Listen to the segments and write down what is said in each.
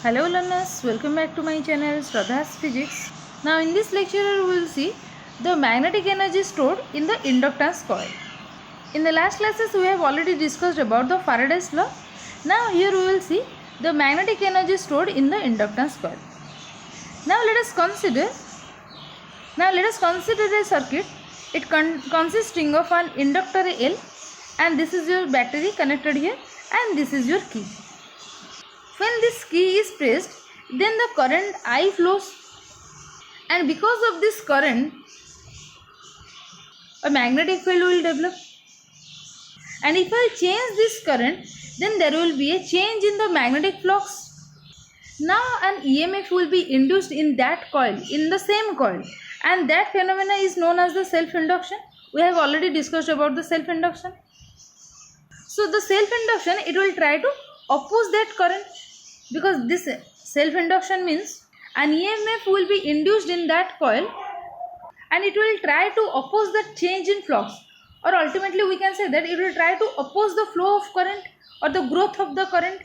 Hello learners, welcome back to my channel Shraddha's Physics. Now in this lecture we will see the magnetic energy stored in the inductance coil. In the last classes we have already discussed about the Faraday's law. Now here we will see the magnetic energy stored in the inductance coil. Now let us consider a circuit. It consisting of an inductor L, and this is your battery connected here, and this is your key. When this key is pressed, then the current I flows, and because of this current a magnetic field will develop, and if I change this current, then there will be a change in the magnetic flux. Now an EMF will be induced in that coil, in the same coil, and that phenomena is known as the self-induction. We have already discussed about the self-induction. So the self-induction, it will try to oppose that current, because this self-induction means an EMF will be induced in that coil and it will try to oppose the change in flux, or ultimately we can say that it will try to oppose the flow of current or the growth of the current.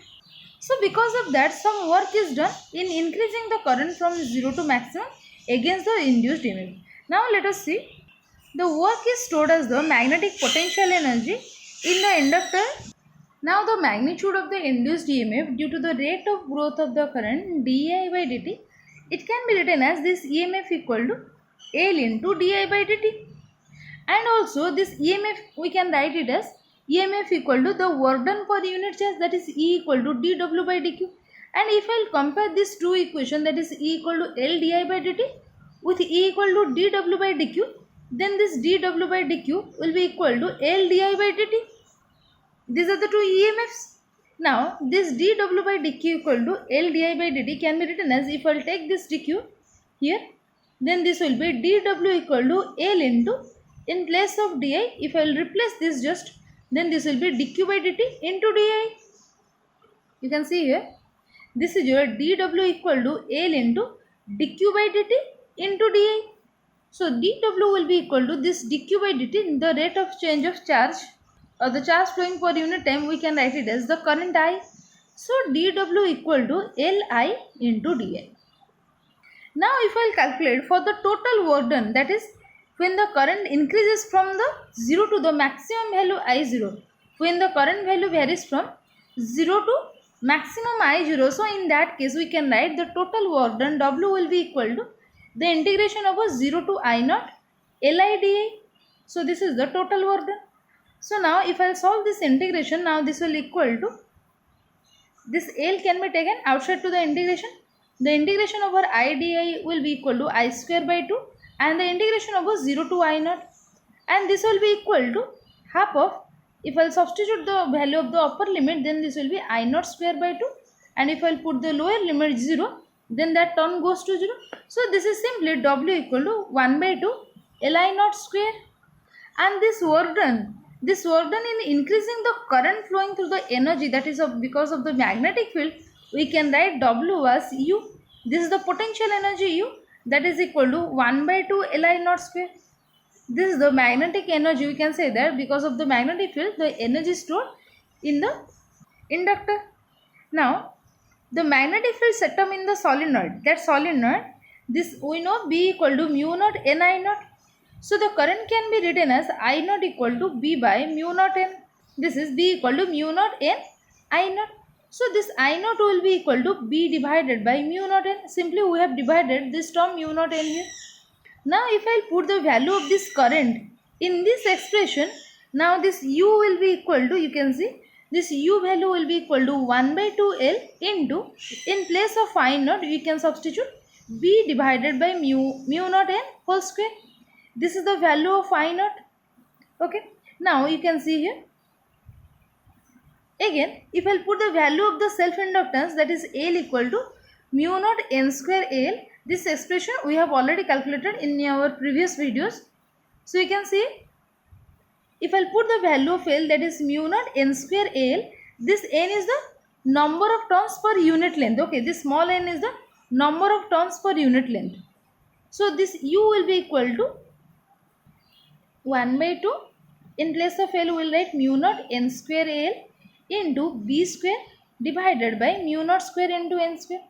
So because of that, some work is done in increasing the current from 0 to maximum against the induced EMF. Now let us see. The work is stored as the magnetic potential energy in the inductor. Now the magnitude of the induced EMF due to the rate of growth of the current dI by dt, it can be written as this EMF equal to L into dI by dt. And also this EMF, we can write it as EMF equal to the work done per unit charge, that is E equal to dW by dQ. And if I will compare these two equations, that is E equal to L dI by dt with E equal to dW by dQ, then this dW by dQ will be equal to L dI by dt. These are the two EMFs. Now this dW by dQ equal to L di by dt can be written as, if I will take this dQ here, then this will be dW equal to L into, in place of di, if I will replace this just, then this will be dQ by dt into di. You can see here, this is your dW equal to L into dQ by dt into di. So dW will be equal to this dQ by dt, the rate of change of charge, or the charge flowing per unit time, we can write it as the current I. So dW equal to Li into di. Now if I will calculate for the total work done, that is when the current increases from the 0 to the maximum value I0, when the current value varies from 0 to maximum I0, so in that case we can write the total work done W will be equal to the integration of a 0 to I0 Li di. So this is the total work done. So now if I solve this integration, now this will equal to, this L can be taken outside to the integration. The integration over I di will be equal to I square by 2, and the integration over 0 to I0, and this will be equal to half of, if I will substitute the value of the upper limit, then this will be I0 square by 2, and if I will put the lower limit 0, then that term goes to 0. So this is simply W equal to 1 by 2 Li0 square. And this work done in increasing the current flowing through the energy, that is because of the magnetic field, we can write W as U. This is the potential energy U, that is equal to 1 by 2 Li0 square. This is the magnetic energy, we can say that because of the magnetic field, the energy stored in the inductor. Now the magnetic field setum in the solenoid, that solenoid, this we know B equal to mu naught N I naught. So the current can be written as I naught equal to B by mu naught N. This is B equal to mu naught N I naught. So this I naught will be equal to B divided by mu naught N. Simply we have divided this term mu naught N here. Now if I put the value of this current in this expression, now this U will be equal to, you can see, this U value will be equal to 1 by 2 L into, in place of I naught we can substitute B divided by mu naught N whole square. This is the value of I naught. Okay. Now you can see here. Again, if I put the value of the self-inductance, that is L equal to mu naught N square L. This expression we have already calculated in our previous videos. So you can see, if I put the value of L, that is mu naught N square L, this N is the number of turns per unit length. Okay, this small n is the number of turns per unit length. So this U will be equal to 1 by 2, in place of L we will write mu naught N square L into B square divided by mu naught square into n square.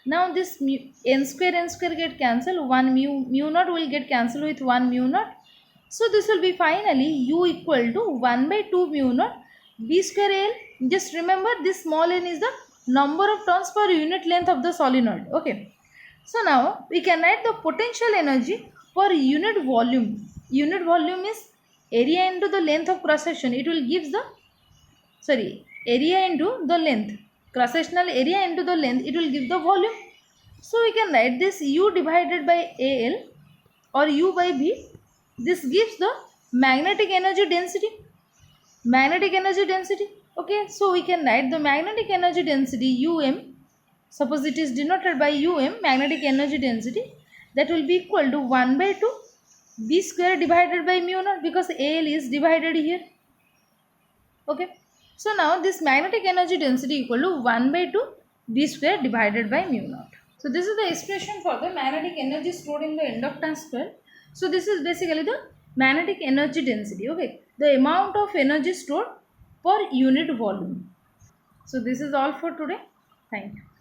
Now this n square get cancelled. One mu naught will get cancelled with one mu naught. So this will be finally u equal to 1 by 2 mu naught b square L. Just remember this small n is the number of turns per unit length of the solenoid. Okay. So now we can write the potential energy per unit volume. Unit volume is area into the length of cross section. It will gives the area into the length, cross sectional area into the length, it will give the volume. So we can write this u divided by AL or u by B. This gives the magnetic energy density. Okay, so we can write the magnetic energy density um. Suppose it is denoted by um, magnetic energy density, that will be equal to 1 by 2 b square divided by mu naught, because AL is divided here. Okay, so now this magnetic energy density equal to 1 by 2 b square divided by mu naught. So this is the expression for the magnetic energy stored in the inductance coil. So this is basically the magnetic energy density. Okay, the amount of energy stored per unit volume. So this is all for today. Thank you.